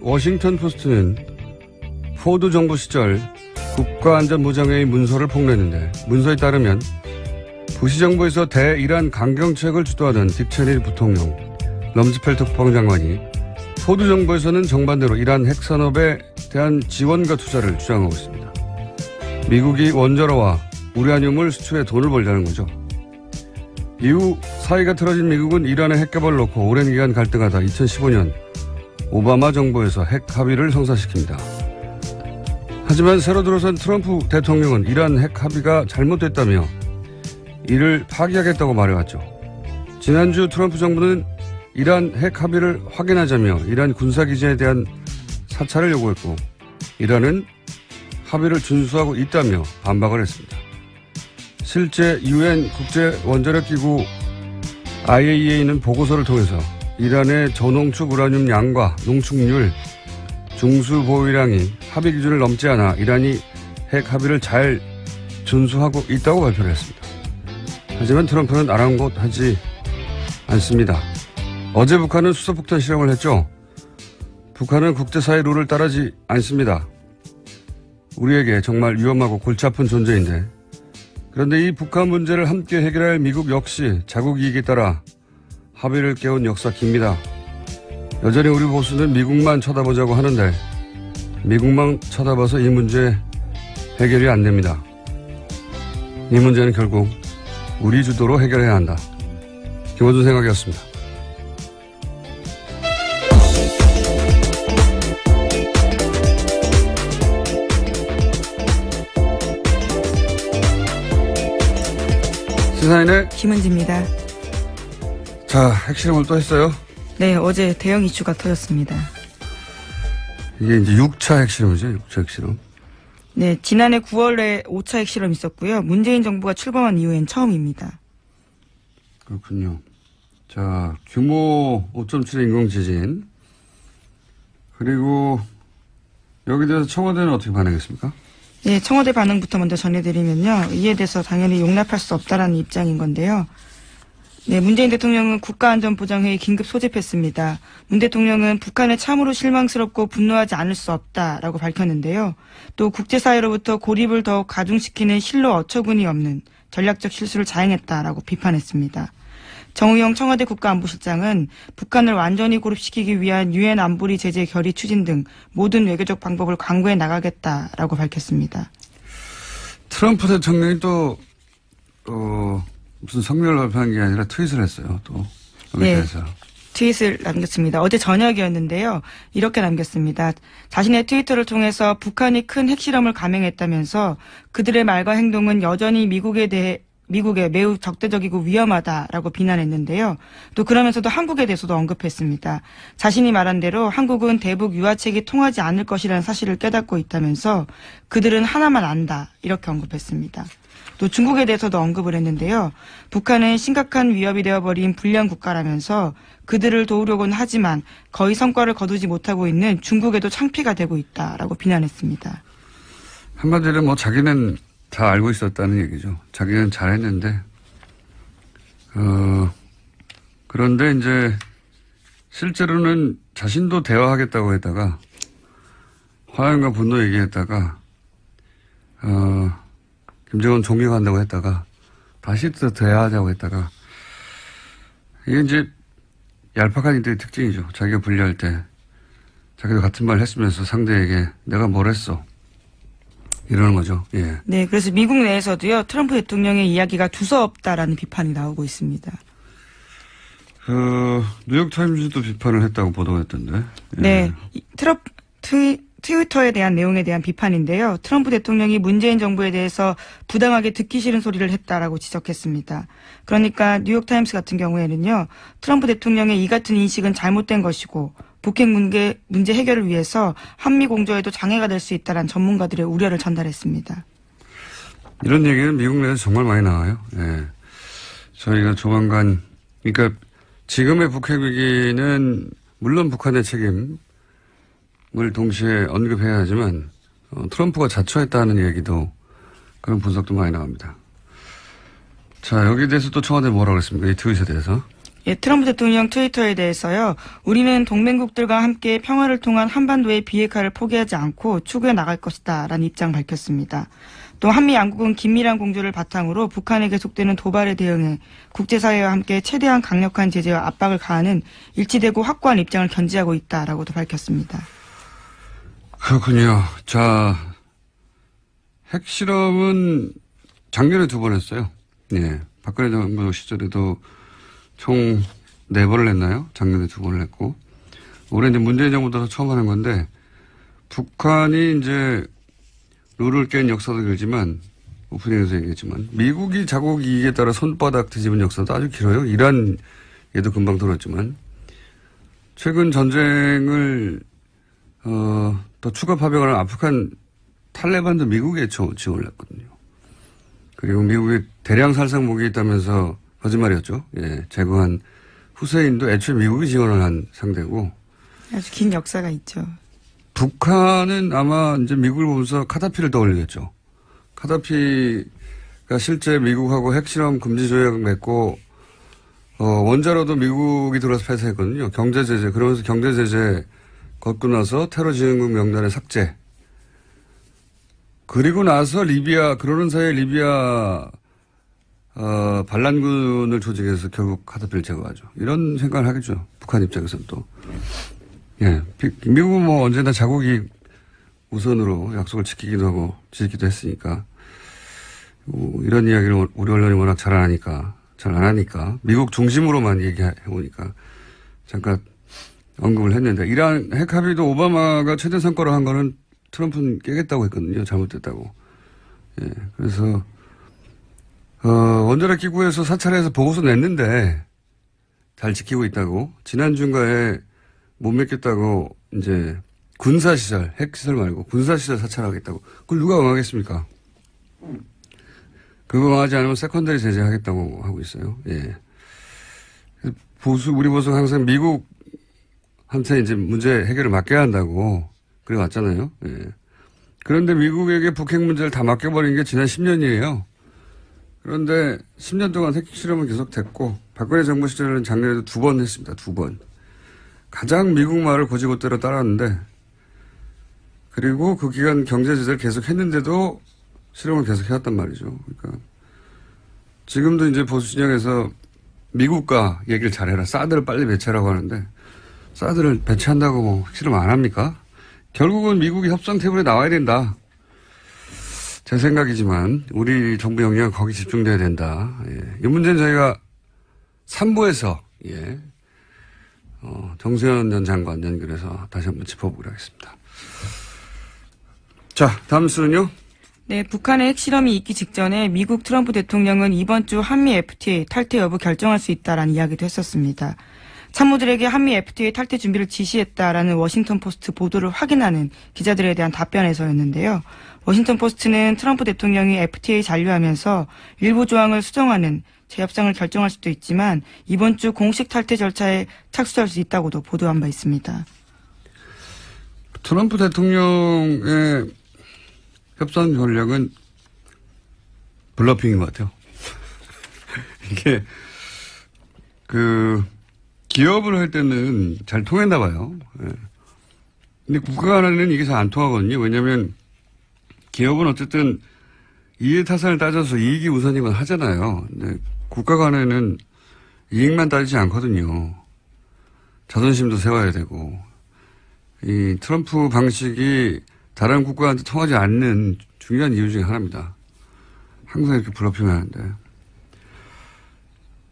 워싱턴 포스트는 포드 정부 시절 국가안전보장회의 문서를 폭로했는데 문서에 따르면 부시 정부에서 대이란 강경책을 주도하던 딕 체니 부통령, 럼즈펠트 국방장관이 포드 정부에서는 정반대로 이란 핵산업에 대한 지원과 투자를 주장하고 있습니다. 미국이 원자로와 우라늄을 수출해 돈을 벌자는 거죠. 이후 사이가 틀어진 미국은 이란의 핵개발을 놓고 오랜 기간 갈등하다 2015년 오바마 정부에서 핵 합의를 성사시킵니다. 하지만 새로 들어선 트럼프 대통령은 이란 핵 합의가 잘못됐다며 이를 파기하겠다고 말해왔죠. 지난주 트럼프 정부는 이란 핵 합의를 확인하자며 이란 군사기지에 대한 사찰을 요구했고 이란은 합의를 준수하고 있다며 반박을 했습니다. 실제 UN 국제원자력기구 IAEA는 보고서를 통해서 이란의 저농축 우라늄 양과 농축률, 중수 보유량이 합의 기준을 넘지 않아 이란이 핵 합의를 잘 준수하고 있다고 발표를 했습니다. 하지만 트럼프는 아랑곳하지 않습니다. 어제 북한은 수소폭탄 실험을 했죠. 북한은 국제사회 룰을 따르지 않습니다. 우리에게 정말 위험하고 골치 아픈 존재인데 그런데 이 북한 문제를 함께 해결할 미국 역시 자국 이익에 따라 합의를 깨운 역사 깁니다. 여전히 우리 보수는 미국만 쳐다보자고 하는데 미국만 쳐다봐서 이 문제 해결이 안 됩니다. 이 문제는 결국 우리 주도로 해결해야 한다. 김원준 생각이었습니다. 시사인의 김은지입니다. 자, 핵실험을 또 했어요? 네, 어제 대형 이슈가 터졌습니다. 이게 이제 6차 핵실험이죠, 6차 핵실험. 네, 지난해 9월에 5차 핵실험이 있었고요. 문재인 정부가 출범한 이후엔 처음입니다. 그렇군요. 자, 규모 5.7의 인공지진. 그리고 여기에 대해서 청와대는 어떻게 반응했습니까? 네, 청와대 반응부터 먼저 전해드리면요. 이에 대해서 당연히 용납할 수 없다라는 입장인 건데요. 네, 문재인 대통령은 국가안전보장회의 긴급 소집했습니다. 문 대통령은 북한에 참으로 실망스럽고 분노하지 않을 수 없다라고 밝혔는데요. 또 국제사회로부터 고립을 더욱 가중시키는 실로 어처구니 없는 전략적 실수를 자행했다라고 비판했습니다. 정의용 청와대 국가안보실장은 북한을 완전히 고립시키기 위한 유엔 안보리 제재 결의 추진 등 모든 외교적 방법을 강구해 나가겠다라고 밝혔습니다. 트럼프 대통령이 또 무슨 성명을 발표한 게 아니라 트윗을 했어요. 또 네, 트윗을 남겼습니다. 어제 저녁이었는데요. 이렇게 남겼습니다. 자신의 트위터를 통해서 북한이 큰 핵실험을 감행했다면서 그들의 말과 행동은 여전히 미국에 매우 적대적이고 위험하다라고 비난했는데요. 또 그러면서도 한국에 대해서도 언급했습니다. 자신이 말한 대로 한국은 대북 유화책이 통하지 않을 것이라는 사실을 깨닫고 있다면서 그들은 하나만 안다 이렇게 언급했습니다. 또 중국에 대해서도 언급을 했는데요. 북한은 심각한 위협이 되어버린 불량 국가라면서 그들을 도우려고는 하지만 거의 성과를 거두지 못하고 있는 중국에도 창피가 되고 있다라고 비난했습니다. 한마디로 뭐 자기는 다 알고 있었다는 얘기죠. 자기는 잘했는데 그런데 이제 실제로는 자신도 대화하겠다고 했다가 화염과 분노 얘기했다가 김정은 존경한다고 했다가 다시 또 대화하자고 했다가 이게 이제 얄팍한 이들의 특징이죠. 자기가 분리할 때 자기도 같은 말 했으면서 상대에게 내가 뭘 했어 이러는 거죠. 예. 네, 그래서 미국 내에서도요. 트럼프 대통령의 이야기가 두서없다라는 비판이 나오고 있습니다. 뉴욕타임즈도 비판을 했다고 보도가 됐던데. 예. 네, 트위터에 대한 내용에 대한 비판인데요. 트럼프 대통령이 문재인 정부에 대해서 부당하게 듣기 싫은 소리를 했다라고 지적했습니다. 그러니까 뉴욕타임스 같은 경우에는요. 트럼프 대통령의 이 같은 인식은 잘못된 것이고 북핵 문제 해결을 위해서 한미 공조에도 장애가 될 수 있다는 전문가들의 우려를 전달했습니다. 이런 얘기는 미국 내에서 정말 많이 나와요. 예. 저희가 조만간 그러니까 지금의 북핵 위기는 물론 북한의 책임을 동시에 언급해야 하지만 트럼프가 자초했다는 얘기도 그런 분석도 많이 나옵니다. 자, 여기에 대해서 또 청와대 뭐라고 그랬습니까? 이 트윗에 대해서. 예, 트럼프 대통령 트위터에 대해서요. 우리는 동맹국들과 함께 평화를 통한 한반도의 비핵화를 포기하지 않고 추구해 나갈 것이다 라는 입장 밝혔습니다. 또 한미 양국은 긴밀한 공조를 바탕으로 북한에 계속되는 도발에 대응해 국제사회와 함께 최대한 강력한 제재와 압박을 가하는 일치되고 확고한 입장을 견지하고 있다라고도 밝혔습니다. 그렇군요. 자, 핵실험은 작년에 2번 했어요. 예. 박근혜 정부 시절에도 총 4번을 했나요? 작년에 2번을 했고. 올해 이제 문재인 정부 들어서 처음 하는 건데, 북한이 이제 룰을 깬 역사도 길지만, 오프닝에서 얘기했지만, 미국이 자국 이익에 따라 손바닥 뒤집은 역사도 아주 길어요. 이란에도 금방 들었지만, 최근 전쟁을, 더 추가 파병하는 아프간 탈레반도 미국에 지원을 했거든요. 그리고 미국에 대량 살상 무기 있다면서 거짓말이었죠. 예, 제거한 후세인도 애초에 미국이 지원을 한 상대고. 아주 긴 역사가 있죠. 북한은 아마 이제 미국을 보면서 카다피를 떠올리겠죠. 카다피가 실제 미국하고 핵실험 금지 조약 맺고, 원자로도 미국이 들어서 폐쇄했거든요. 경제제재. 그러면서 경제제재 걷고 나서 테러 지원국 명단의 삭제. 그리고 나서 그러는 사이에 리비아, 반란군을 조직해서 결국 카다피를 제거하죠. 이런 생각을 하겠죠. 북한 입장에서는 또. 예. 미국은 뭐 언제나 자국이 우선으로 약속을 지키기도 하고 지키기도 했으니까. 이런 이야기를 우리 언론이 워낙 잘 안 하니까. 미국 중심으로만 얘기해 오니까. 잠깐 언급을 했는데. 이란 핵 합의도 오바마가 최대 성과로 한 거는 트럼프는 깨겠다고 했거든요. 잘못됐다고. 예. 그래서, 원자력 기구에서 사찰해서 보고서 냈는데 잘 지키고 있다고. 지난 중가에 못 맺겠다고 이제 군사시설, 핵시설 말고 군사시설 사찰하겠다고. 그걸 누가 응하겠습니까? 그거 응하지 않으면 세컨더리 제재하겠다고 하고 있어요. 예. 우리 보수가 항상 미국한테 이제 문제 해결을 맡겨야 한다고 그래 왔잖아요. 예. 그런데 미국에게 북핵 문제를 다 맡겨버린 게 지난 10년이에요. 그런데 10년 동안 핵실험은 계속됐고 박근혜 정부 시절에는 작년에도 2번 했습니다. 2번. 가장 미국 말을 고지고대로 따랐는데 그리고 그 기간 경제 제재를 계속 했는데도 실험을 계속 해왔단 말이죠. 그러니까 지금도 이제 보수 진영에서 미국과 얘기를 잘해라. 사드를 빨리 배치하라고 하는데 사드를 배치한다고 뭐 실험 안 합니까? 결국은 미국이 협상 테이블에 나와야 된다. 제 생각이지만 우리 정부 역량은 거기 집중돼야 된다. 예. 이 문제는 저희가 3부에서 정세현 전 장관 연결해서 다시 한번 짚어보기로 하겠습니다. 자, 다음 수는요. 네, 북한의 핵실험이 있기 직전에 미국 트럼프 대통령은 이번 주 한미 FTA 탈퇴 여부 결정할 수 있다라는 이야기도 했었습니다. 참모들에게 한미 FTA 탈퇴 준비를 지시했다라는 워싱턴 포스트 보도를 확인하는 기자들에 대한 답변에서였는데요. 워싱턴 포스트는 트럼프 대통령이 FTA 잔류하면서 일부 조항을 수정하는 재협상을 결정할 수도 있지만 이번 주 공식 탈퇴 절차에 착수할 수 있다고도 보도한 바 있습니다. 트럼프 대통령의 협상 전략은 블러핑인 것 같아요. 이게 기업을 할 때는 잘 통했나 봐요. 예. 근데 국가 간에는 이게 잘 안 통하거든요. 왜냐하면 기업은 어쨌든 이해타산을 따져서 이익이 우선이건 하잖아요. 근데 국가 간에는 이익만 따지지 않거든요. 자존심도 세워야 되고. 이 트럼프 방식이 다른 국가한테 통하지 않는 중요한 이유 중에 하나입니다. 항상 이렇게 블러핑을 하는데.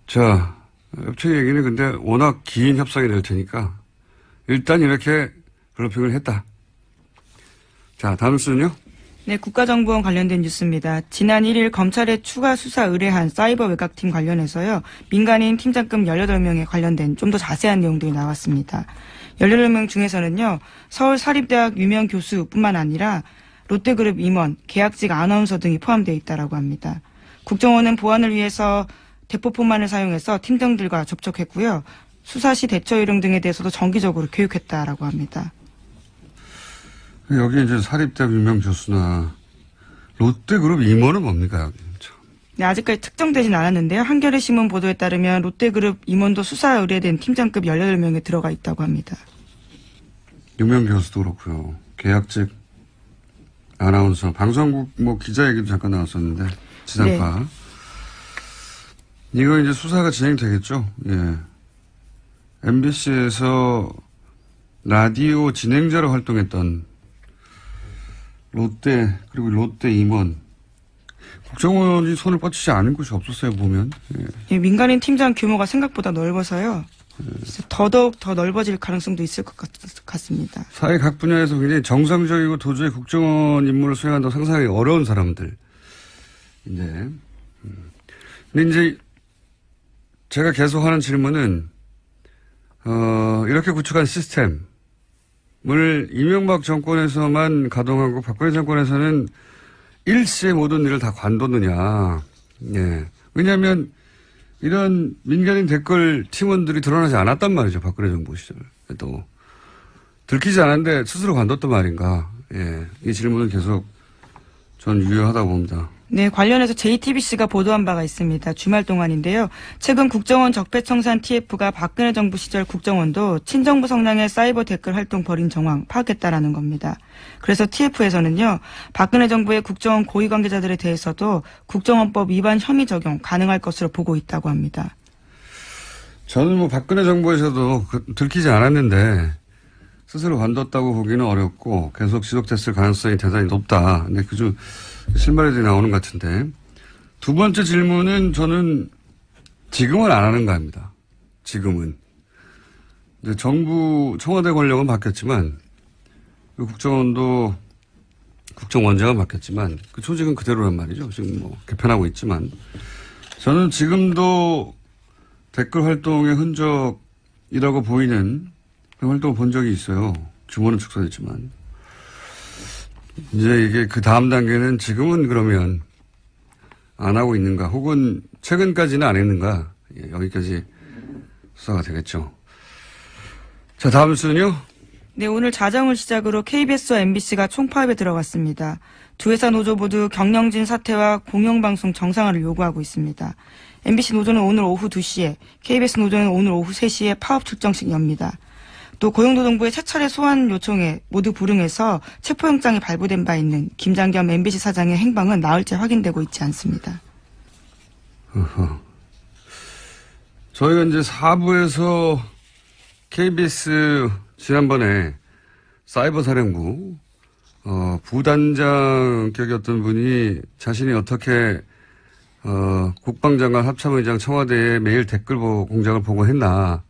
자, 업체 얘기는 근데 워낙 긴 협상이 될 테니까 일단 이렇게 블러핑을 했다. 자, 다음 수는요? 네, 국가정보원 관련된 뉴스입니다. 지난 1일 검찰에 추가 수사 의뢰한 사이버 외곽팀 관련해서요. 민간인 팀장급 18명에 관련된 좀 더 자세한 내용들이 나왔습니다. 18명 중에서는요. 서울사립대학 유명 교수뿐만 아니라 롯데그룹 임원, 계약직 아나운서 등이 포함되어 있다고 합니다. 국정원은 보안을 위해서 대포폰만을 사용해서 팀장들과 접촉했고요. 수사시 대처 요령 등에 대해서도 정기적으로 교육했다라고 합니다. 여기 이제 사립대학 유명 교수나 롯데그룹 임원은 뭡니까? 참. 네, 아직까지 특정되진 않았는데요. 한겨레 신문 보도에 따르면 롯데그룹 임원도 수사 의뢰된 팀장급 18명에 들어가 있다고 합니다. 유명 교수도 그렇고요. 계약직 아나운서, 방송국 기자 얘기도 잠깐 나왔었는데 지상파. 네. 이거 이제 수사가 진행되겠죠. 예. MBC에서 라디오 진행자로 활동했던 롯데 그리고 롯데 임원 국정원이 손을 뻗치지 않은 곳이 없었어요 보면. 예. 예, 민간인 팀장 규모가 생각보다 넓어서요. 더더욱 더 넓어질 가능성도 있을 것 같습니다. 사회 각 분야에서 굉장히 정상적이고 도저히 국정원 임무를 수행한다고 상상하기 어려운 사람들. 근데 이제 제가 계속 하는 질문은 이렇게 구축한 시스템을 이명박 정권에서만 가동하고 박근혜 정권에서는 일시에 모든 일을 다 관뒀느냐. 예. 왜냐하면 이런 민간인 댓글 팀원들이 드러나지 않았단 말이죠. 박근혜 정부 시절에도. 들키지 않았는데 스스로 관뒀단 말인가. 예. 이 질문은 계속 전 유효하다고 봅니다. 네, 관련해서 JTBC가 보도한 바가 있습니다. 주말 동안인데요. 최근 국정원 적폐청산 TF가 박근혜 정부 시절 국정원도 친정부 성향의 사이버 댓글 활동 벌인 정황 파악했다라는 겁니다. 그래서 TF에서는요, 박근혜 정부의 국정원 고위 관계자들에 대해서도 국정원법 위반 혐의 적용 가능할 것으로 보고 있다고 합니다. 저는 박근혜 정부에서도 들키지 않았는데 스스로 관뒀다고 보기는 어렵고 계속 지속됐을 가능성이 대단히 높다. 근데 그중 실마리들이 나오는 것 같은데. 두 번째 질문은 저는 지금은 안 하는가 합니다. 지금은. 이제 정부, 청와대 권력은 바뀌었지만, 국정원도 국정원장은 바뀌었지만, 그 조직은 그대로란 말이죠. 지금 개편하고 있지만. 저는 지금도 댓글 활동의 흔적이라고 보이는 그 활동을 본 적이 있어요. 규모는 축소됐지만. 이제 이게 그 다음 단계는 지금은 그러면 안 하고 있는가 혹은 최근까지는 안 했는가. 예, 여기까지 수사가 되겠죠. 자, 다음 뉴스는요. 네, 오늘 자정을 시작으로 KBS와 MBC가 총파업에 들어갔습니다. 두 회사 노조 모두 경영진 사퇴와 공영방송 정상화를 요구하고 있습니다. MBC 노조는 오늘 오후 2시에, KBS 노조는 오늘 오후 3시에 파업 출정식 엽니다. 또 고용노동부의 세 차례 소환 요청에 모두 불응해서 체포영장이 발부된 바 있는 김장겸 MBC 사장의 행방은 나흘째 확인되고 있지 않습니다. 저희가 이제 4부에서 KBS 지난번에 사이버 사령부 부단장 격이었던 분이 자신이 어떻게 국방장관 합참의장 청와대에 매일 댓글 공장을 보고했나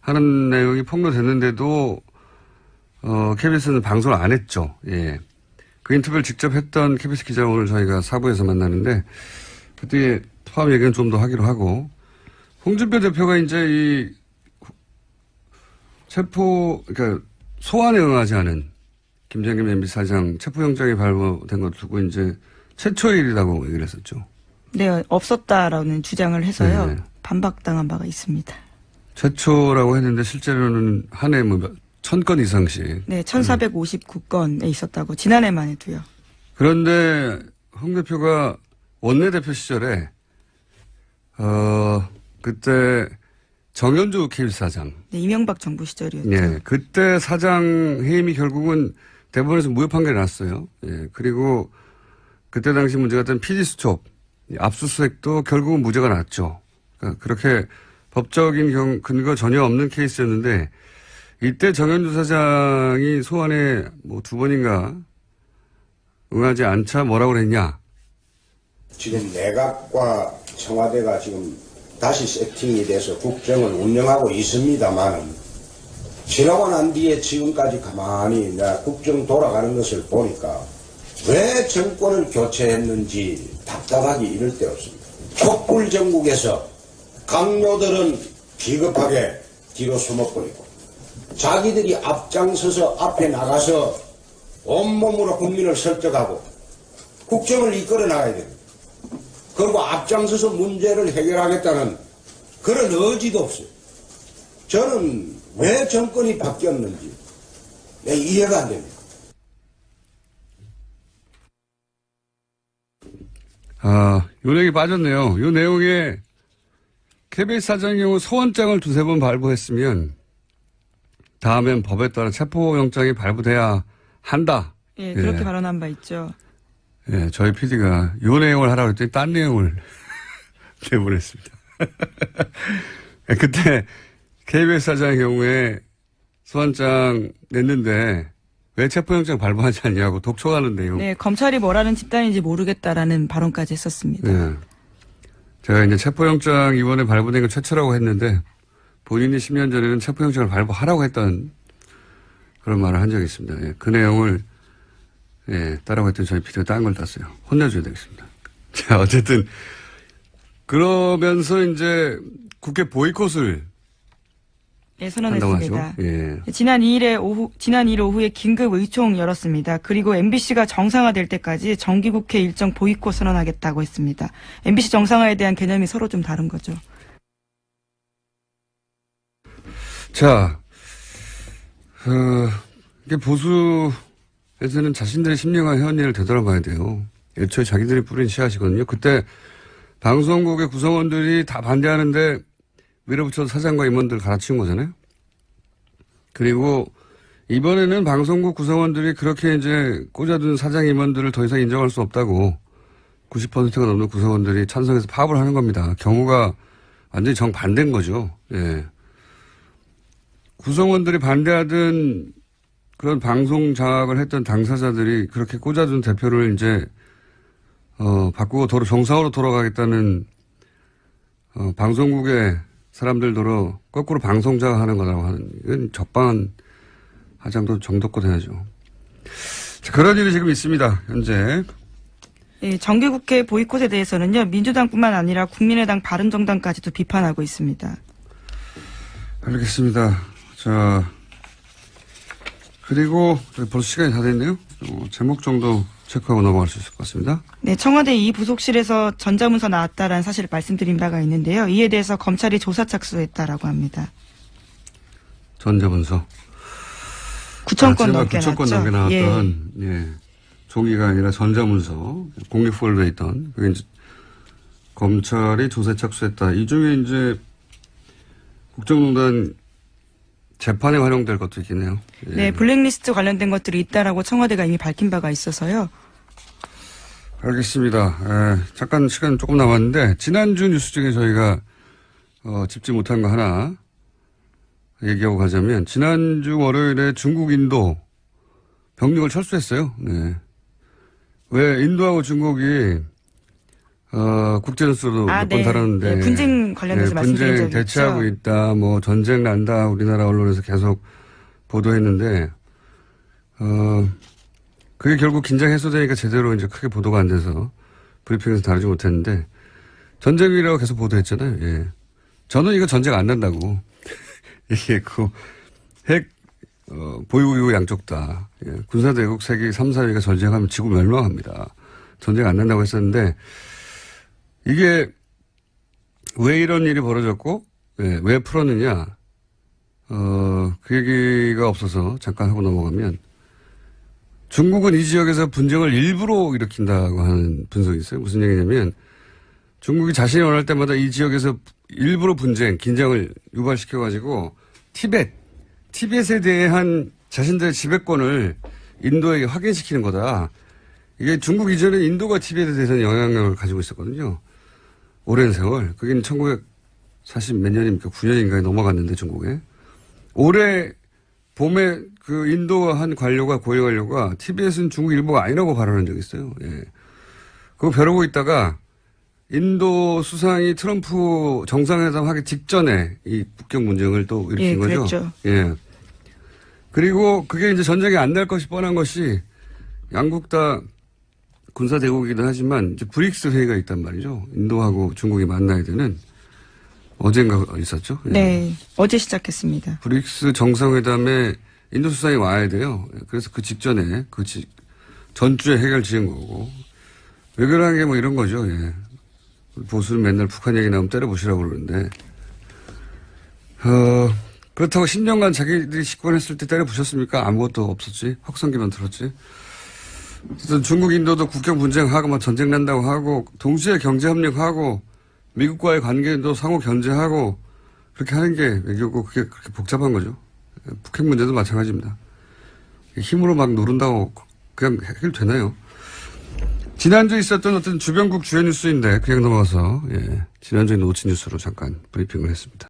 하는 내용이 폭로됐는데도 KBS는 방송을 안 했죠. 예. 그 인터뷰를 직접 했던 KBS 기자 오늘 저희가 4부에서 만나는데 그때 파업 얘기는 좀 더 하기로 하고 홍준표 대표가 이제 이 그러니까 소환에 응하지 않은 김장겸 MBC 사장 체포영장이 발부된 걸 두고 이제 최초의 일이라고 얘기를 했었죠. 네, 없었다라는 주장을 해서요. 네. 반박당한 바가 있습니다. 최초라고 했는데 실제로는 한 해 1000건 이상씩. 네, 1459건에 있었다고 지난해만 해도요. 그런데 홍 대표가 원내대표 시절에 그때 정현주 KBS 사장. 네, 이명박 정부 시절이었죠. 예, 그때 사장 해임이 결국은 대법원에서 무효 판결이 났어요. 예, 그리고 그때 당시 문제가 됐던 PD수첩 압수수색도 결국은 무죄가 났죠. 그러니까 그렇게 법적인 근거 전혀 없는 케이스였는데 이때 정현주 사장이 소환에 2번인가 응하지 않자 뭐라고 그랬냐. 지금 내각과 청와대가 지금 다시 세팅이 돼서 국정을 운영하고 있습니다만은 지나고 난 뒤에 지금까지 가만히 내가 국정 돌아가는 것을 보니까 왜 정권을 교체했는지 답답하기 이를 데 없습니다. 촛불 정국에서 강요들은 비겁하게 뒤로 숨어버리고 자기들이 앞장서서 앞에 나가서 온몸으로 국민을 설득하고 국정을 이끌어 나가야 됩니다. 그리고 앞장서서 문제를 해결하겠다는 그런 의지도 없어요. 저는 왜 정권이 바뀌었는지 이해가 안 됩니다. 요 내용이 빠졌네요. 요 내용에 KBS 사장의 경우 소원장을 두세 번 발부했으면 다음엔 법에 따라 체포영장이 발부돼야 한다. 예, 그렇게 발언한 바 있죠. 예, 저희 PD가 요 내용을 하라고 했더니 딴 내용을 내보냈습니다. 그때 KBS 사장의 경우에 소환장 냈는데 왜 체포영장 발부하지 않냐고 독촉하는 내용. 네, 검찰이 뭐라는 집단인지 모르겠다라는 발언까지 했었습니다. 네. 제가 이제 체포영장 이번에 발부된 건 최초라고 했는데 본인이 10년 전에는 체포영장을 발부하라고 했던 그런 말을 한 적이 있습니다. 예, 그 내용을 따라고 했더니 저희 PD가 딴 걸 땄어요. 혼내줘야 되겠습니다. 자, 어쨌든 그러면서 이제 국회 보이콧을 선언했습니다. 예. 지난 2일 오후에 긴급 의총 열었습니다. 그리고 MBC가 정상화될 때까지 정기국회 일정 보이콧 선언하겠다고 했습니다. MBC 정상화에 대한 개념이 서로 좀 다른 거죠. 자, 이게 보수에서는 자신들의 심령과 회원일을 되돌아봐야 돼요. 애초에 자기들이 뿌린 씨앗이거든요. 그때 방송국의 구성원들이 다 반대하는데 밀어붙여서 사장과 임원들 갈아치운 거잖아요. 그리고 이번에는 방송국 구성원들이 그렇게 이제 꽂아둔 사장 임원들을 더 이상 인정할 수 없다고 90%가 넘는 구성원들이 찬성해서 파업을 하는 겁니다. 경우가 완전히 정반대인 거죠. 예. 구성원들이 반대하던 그런 방송 장악을 했던 당사자들이 그렇게 꽂아둔 대표를 이제 바꾸고 정상으로 돌아가겠다는 방송국의 사람들도로 거꾸로 방송장악하는 거라고 하는 이건 적방한 정도껏 해야죠. 자, 그런 일이 지금 있습니다. 현재. 예, 정기국회 보이콧에 대해서는요. 민주당뿐만 아니라 국민의당 바른정당까지도 비판하고 있습니다. 알겠습니다. 자, 그리고 벌써 시간이 다 됐네요. 제목 정도 체크하고 넘어갈 수 있을 것 같습니다. 네, 청와대 이 부속실에서 전자문서 나왔다라는 사실을 말씀드린 바가 있는데요. 이에 대해서 검찰이 조사 착수했다라고 합니다. 전자문서. 9,000건 넘게 9,000건 넘게 나왔던 종이가 아니라 전자문서 공립폴더에 있던 그게 이제 검찰이 조사에 착수했다. 이 중에 이제 국정농단 재판에 활용될 것도 있겠네요. 예. 네, 블랙리스트 관련된 것들이 있다라고 청와대가 이미 밝힌 바가 있어서요. 알겠습니다. 잠깐 시간 조금 남았는데 지난주 뉴스 중에 저희가 짚지 못한 거 하나 얘기하고 가자면 지난주 월요일에 중국 인도 병력을 철수했어요. 네. 왜 인도하고 중국이 국제뉴스로 몇 번 다뤘는데 네, 분쟁 관련해서 말씀드린 적이 분쟁 대치하고 있죠. 있다. 뭐 전쟁 난다. 우리나라 언론에서 계속 보도했는데 그게 결국 긴장 해소되니까 제대로 이제 크게 보도가 안 돼서 브리핑에서 다루지 못했는데 전쟁이라고 계속 보도했잖아요. 예. 저는 이거 전쟁 안 난다고 얘기했고 핵 보유 양쪽 다 군사대국 세계 3, 4위가 전쟁하면 지구 멸망합니다. 전쟁 안 난다고 했었는데 이게 왜 이런 일이 벌어졌고 왜 풀었느냐 그 얘기가 없어서 잠깐 하고 넘어가면 중국은 이 지역에서 분쟁을 일부러 일으킨다고 하는 분석이 있어요. 무슨 얘기냐면 중국이 자신이 원할 때마다 이 지역에서 일부러 긴장을 유발시켜가지고 티벳에 대한 자신들의 지배권을 인도에게 확인시키는 거다. 이게 중국 이전에 인도가 티벳에 대해서는 영향력을 가지고 있었거든요. 오랜 세월. 그게 1940 몇 년입니까? 9년인가에 넘어갔는데 중국에. 올해 봄에 그 인도와 한 고위 관료가 티벳은 중국 일부가 아니라고 발언한 적이 있어요. 예. 그거 벼르고 있다가 인도 수상이 트럼프 정상회담 하기 직전에 이 북경 문제를 또 일으킨 거죠. 그랬죠. 예. 그리고 그게 이제 전쟁이 안 날 것이 뻔한 것이 양국 다 군사 대국이긴 하지만 이제 브릭스 회의가 있단 말이죠. 인도하고 중국이 만나야 되는 어젠가 있었죠. 예. 네, 어제 시작했습니다. 브릭스 정상회담에 인도 수상이 와야 돼요. 그래서 그 직전에 전주에 해결 지은 거고 외교라는 게 뭐 이런 거죠. 예. 보수는 맨날 북한 얘기 나오면 때려보시라고 그러는데 그렇다고 10년간 자기들이 집권했을 때 때려부셨습니까? 아무것도 없었지. 확성기만 들었지. 어쨌든 중국, 인도도 국경 분쟁하고 막 전쟁 난다고 하고 동시에 경제 협력하고 미국과의 관계도 상호 견제하고 그렇게 하는 게 외교고 그게 그렇게 복잡한 거죠. 북핵 문제도 마찬가지입니다. 힘으로 막 누른다고 그냥 해결되나요? 지난주에 있었던 어떤 주변국 주요 뉴스인데 그냥 넘어가서 지난주에 노치 뉴스로 잠깐 브리핑을 했습니다.